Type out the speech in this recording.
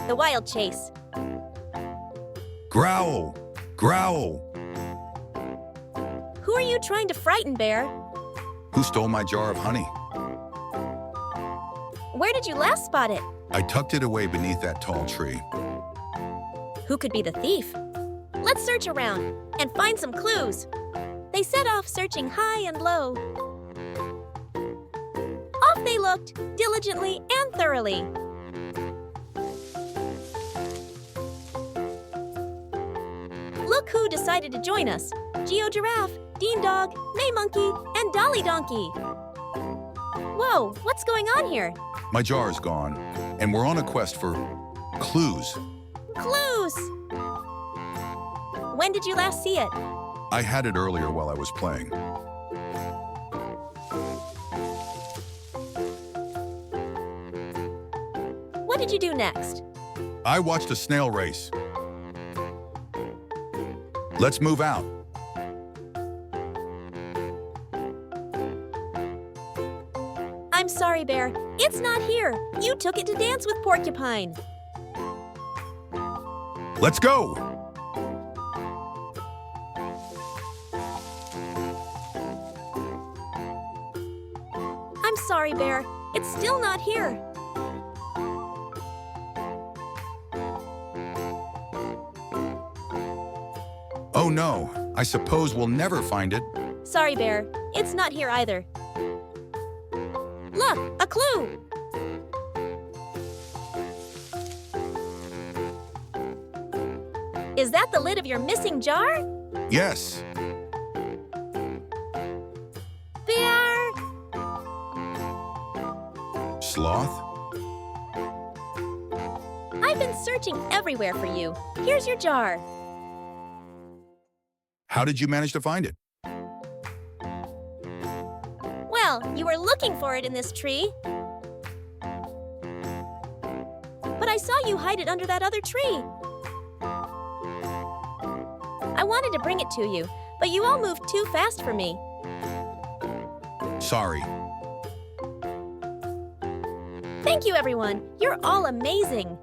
The wild chase. Growl! Growl! Who are you trying to frighten, Bear? Who stole my jar of honey? Where did you last spot it? I tucked it away beneath that tall tree. Who could be the thief? Let's search around and find some clues. They set off searching high and low. Off they looked, diligently and thoroughly. Look who decided to join us. Gio Giraffe, Dean Dog, May Monkey, and Dolly Donkey. Whoa, what's going on here? My jar is gone, and we're on a quest for clues. Clues! When did you last see it? I had it earlier while I was playing. What did you do next? I watched a snail race. Let's move out. I'm sorry, Bear. It's not here. You took it to dance with Porcupine. Let's go! I'm sorry, Bear. It's still not here. Oh no, I suppose we'll never find it. Sorry, Bear. It's not here either. Look, a clue! Is that the lid of your missing jar? Yes. Bear! Sloth? I've been searching everywhere for you. Here's your jar. How did you manage to find it? Well, you were looking for it in this tree. But I saw you hide it under that other tree. I wanted to bring it to you, but you all moved too fast for me. Sorry. Thank you, everyone. You're all amazing.